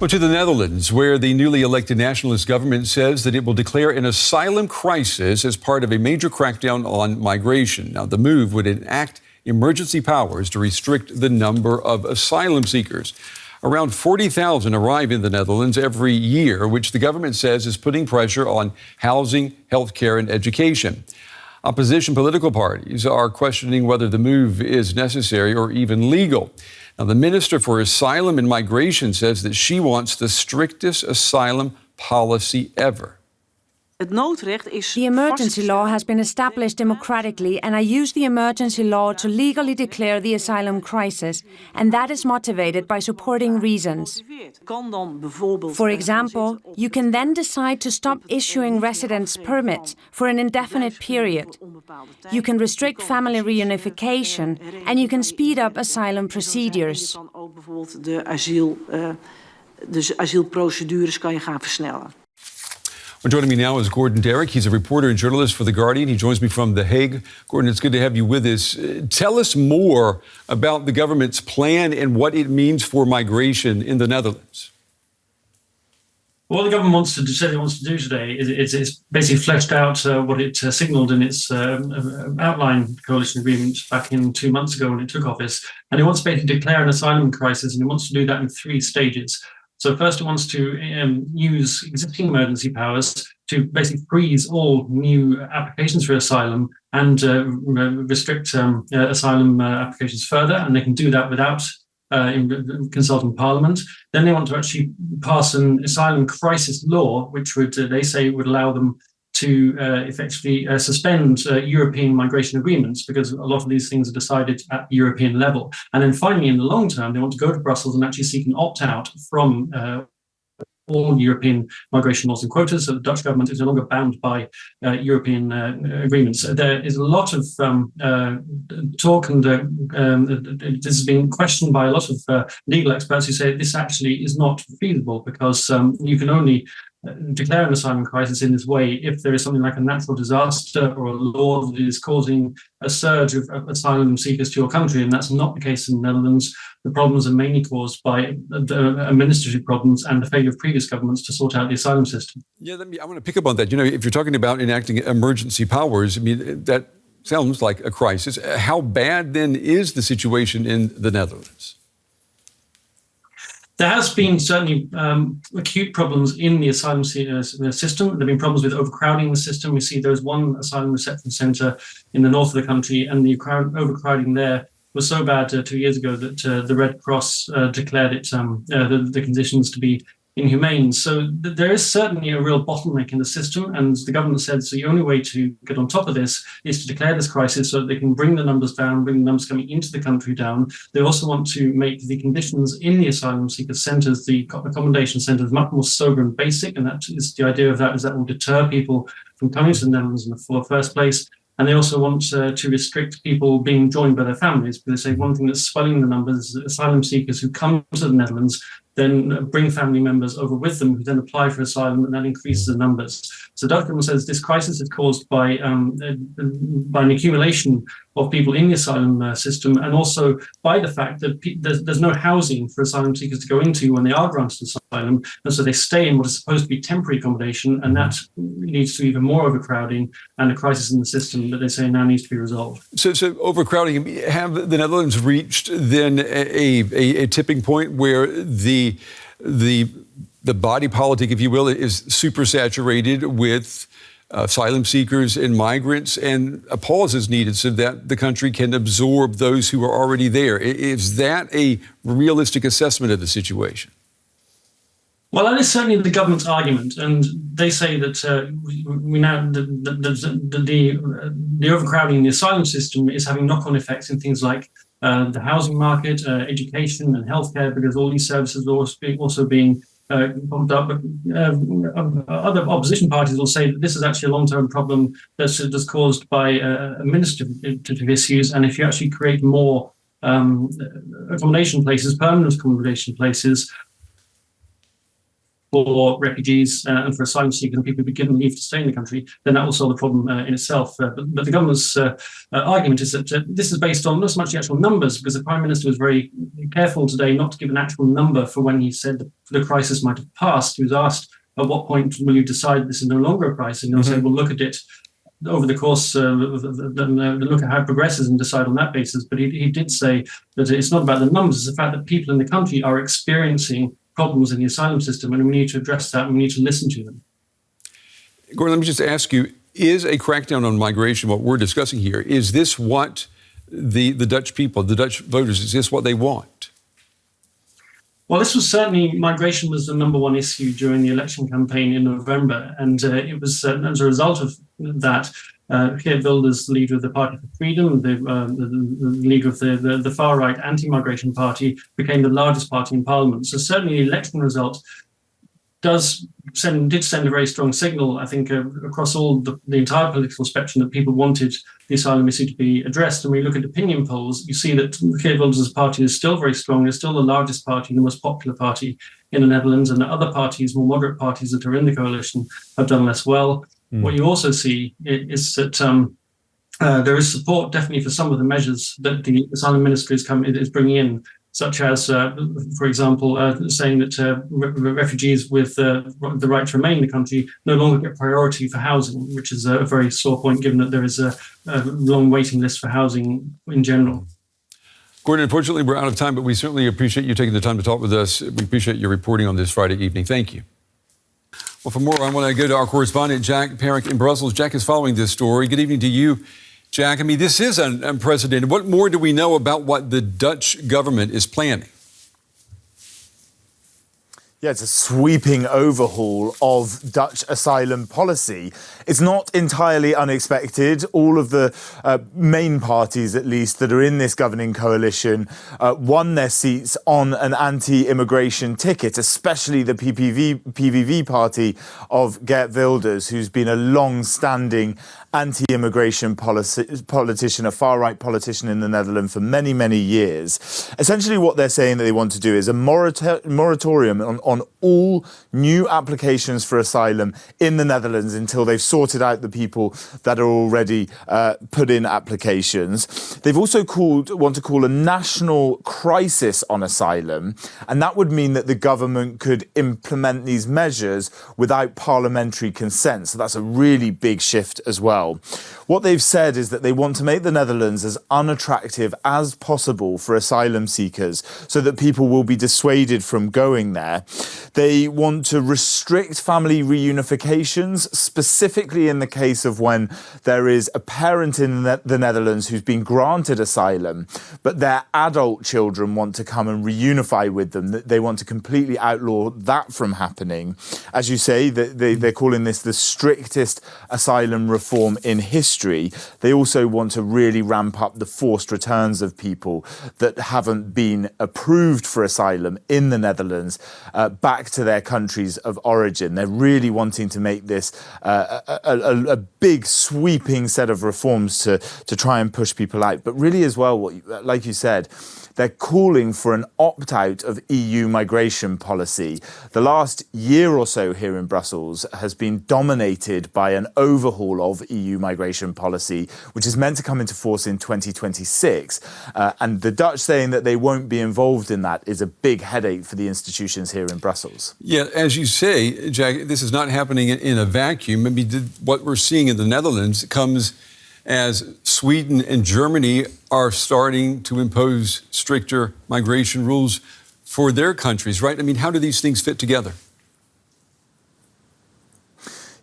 Well, to the Netherlands, where the newly elected nationalist government says that it will declare an asylum crisis as part of a major crackdown on migration. Now, the move would enact emergency powers to restrict the number of asylum seekers. Around 40,000 arrive in the Netherlands every year, which the government says is putting pressure on housing, healthcare, and education. Opposition political parties are questioning whether the move is necessary or even legal. Now, the Minister for Asylum and Migration says that she wants the strictest asylum policy ever. The emergency law has been established democratically, and I use the emergency law to legally declare the asylum crisis, and that is motivated by supporting reasons. For example, you can then decide to stop issuing residence permits for an indefinite period. You can restrict family reunification, and you can speed up asylum procedures. Well, joining me now is Gordon Darroch. He's a reporter and journalist for The Guardian. He joins me from The Hague. Gordon, it's good to have you with us. Tell us more about the government's plan and what it means for migration in the Netherlands. What the government wants to do today is it's basically fleshed out what it signalled in its outline coalition agreement back in 2 months ago when it took office. And it wants to basically declare an asylum crisis, and it wants to do that in 3 stages. So first, it wants to use existing emergency powers to basically freeze all new applications for asylum and restrict asylum applications further, and they can do that without consulting Parliament. Then they want to actually pass an asylum crisis law, which would, they say, would allow them to effectively suspend European migration agreements, because a lot of these things are decided at the European level. And then finally, in the long term, they want to go to Brussels and actually seek an opt-out from all European migration laws and quotas. So the Dutch government is no longer bound by European agreements. There is a lot of talk, and this has been questioned by a lot of legal experts who say this actually is not feasible, because you can only declare an asylum crisis in this way if there is something like a natural disaster or a law that is causing a surge of asylum seekers to your country, and that's not the case in the Netherlands. The problems are mainly caused by administrative problems and the failure of previous governments to sort out the asylum system. Yeah, I want to pick up on that. You know, if you're talking about enacting emergency powers, I mean, that sounds like a crisis. How bad then is the situation in the Netherlands? There has been certainly acute problems in the asylum system. There have been problems with overcrowding the system. We see there was one asylum reception centre in the north of the country, and the overcrowding there was so bad 2 years ago that the Red Cross declared it the conditions to be inhumane. So there is certainly a real bottleneck in the system, and the government said so the only way to get on top of this is to declare this crisis so that they can bring the numbers down, bring the numbers coming into the country down. They also want to make the conditions in the asylum seeker centres, the accommodation centres, much more sober and basic, and that is the idea of that is that will deter people from coming to the Netherlands in the first place. And they also want to restrict people being joined by their families, because they say one thing that's swelling the numbers is asylum seekers who come to the Netherlands then bring family members over with them who then apply for asylum, and that increases the numbers. So Dutch government says this crisis is caused by an accumulation of people in the asylum system, and also by the fact that there's no housing for asylum seekers to go into when they are granted asylum, and so they stay in what is supposed to be temporary accommodation, and that leads to even more overcrowding and a crisis in the system that they say now needs to be resolved. So overcrowding, have the Netherlands reached then a tipping point where the body politic, if you will, is supersaturated with asylum seekers and migrants, and a pause is needed so that the country can absorb those who are already there? Is that a realistic assessment of the situation? Well, that is certainly the government's argument, and they say that the overcrowding in the asylum system is having knock-on effects in things like the housing market, education and healthcare, because all these services are also being bumped up. But other opposition parties will say that this is actually a long-term problem that's caused by administrative issues, and if you actually create more accommodation places, permanent accommodation places, for refugees and for asylum seekers and people who've been given leave to stay in the country, then that will solve the problem in itself. But the government's argument is that this is based on not so much the actual numbers, because the Prime Minister was very careful today not to give an actual number for when he said the crisis might have passed. He was asked, at what point will you decide this is no longer a crisis? And he'll say, well, look at it over the course, look at how it progresses and decide on that basis. But he did say that it's not about the numbers, it's the fact that people in the country are experiencing problems in the asylum system, and we need to address that, and we need to listen to them. Gordon, let me just ask you, is a crackdown on migration, what we're discussing here, is this what the Dutch people, the Dutch voters, is this what they want? Well, this was certainly, migration was the number one issue during the election campaign in November. And it was as a result of that, Geert Wilders, leader of the Party for Freedom, the leader of the far-right anti-migration party, became the largest party in parliament. So certainly the election result did send a very strong signal, I think, across all the entire political spectrum, that people wanted the asylum issue to be addressed. And when you look at opinion polls, you see that Geert Wilders' party is still very strong. It's still the largest party, the most popular party in the Netherlands, and the other parties, more moderate parties that are in the coalition, have done less well. What you also see is that there is support definitely for some of the measures that the asylum ministry is bringing in, such as, for example, saying that refugees with the right to remain in the country no longer get priority for housing, which is a very sore point, given that there is a long waiting list for housing in general. Gordon, unfortunately, we're out of time, but we certainly appreciate you taking the time to talk with us. We appreciate your reporting on this Friday evening. Thank you. Well, for more, I want to go to our correspondent, Jack Perrick in Brussels. Jack is following this story. Good evening to you, Jack. I mean, this is unprecedented. What more do we know about what the Dutch government is planning? Yeah, it's a sweeping overhaul of Dutch asylum policy. It's not entirely unexpected. All of the main parties, at least, that are in this governing coalition won their seats on an anti-immigration ticket, especially the PVV party of Geert Wilders, who's been a long-standing anti-immigration politician, a far-right politician in the Netherlands for many, many years. Essentially what they're saying that they want to do is a moratorium on all new applications for asylum in the Netherlands until they've sorted out the people that are already put in applications. They've also want to call a national crisis on asylum, and that would mean that the government could implement these measures without parliamentary consent. So that's a really big shift as well. What they've said is that they want to make the Netherlands as unattractive as possible for asylum seekers so that people will be dissuaded from going there. They want to restrict family reunifications, specifically in the case of when there is a parent in the Netherlands who's been granted asylum, but their adult children want to come and reunify with them. They want to completely outlaw that from happening. As you say, they're calling this the strictest asylum reform in history. They also want to really ramp up the forced returns of people that haven't been approved for asylum in the Netherlands back to their countries of origin. They're really wanting to make this a big sweeping set of reforms to try and push people out. But really as well, like you said, they're calling for an opt-out of EU migration policy. The last year or so here in Brussels has been dominated by an overhaul of EU migration policy, which is meant to come into force in 2026. And the Dutch saying that they won't be involved in that is a big headache for the institutions here in Brussels. Yeah, as you say, Jack, this is not happening in a vacuum. I mean, what we're seeing in the Netherlands comes as Sweden and Germany are starting to impose stricter migration rules for their countries, right? I mean, how do these things fit together?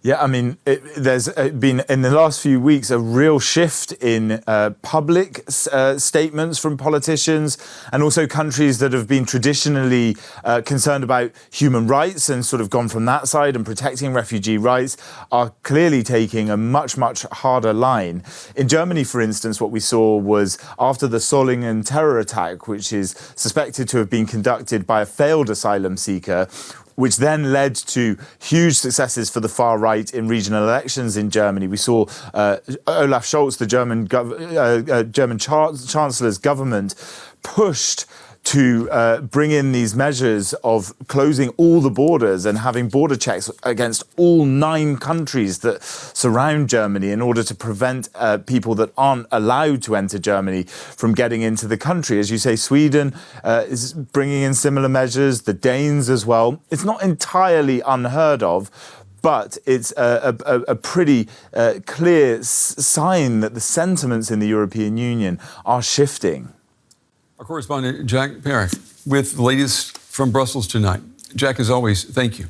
Yeah, I mean, there's been in the last few weeks a real shift in public statements from politicians, and also countries that have been traditionally concerned about human rights and sort of gone from that side and protecting refugee rights are clearly taking a much, much harder line. In Germany, for instance, what we saw was after the Solingen terror attack, which is suspected to have been conducted by a failed asylum seeker, which then led to huge successes for the far right in regional elections in Germany. We saw Olaf Scholz, the German Chancellor's government, pushed to bring in these measures of closing all the borders and having border checks against all 9 countries that surround Germany in order to prevent people that aren't allowed to enter Germany from getting into the country. As you say, Sweden is bringing in similar measures, the Danes as well. It's not entirely unheard of, but it's a pretty clear sign that the sentiments in the European Union are shifting. Our correspondent Jack Perrick with the latest from Brussels tonight. Jack, as always, thank you.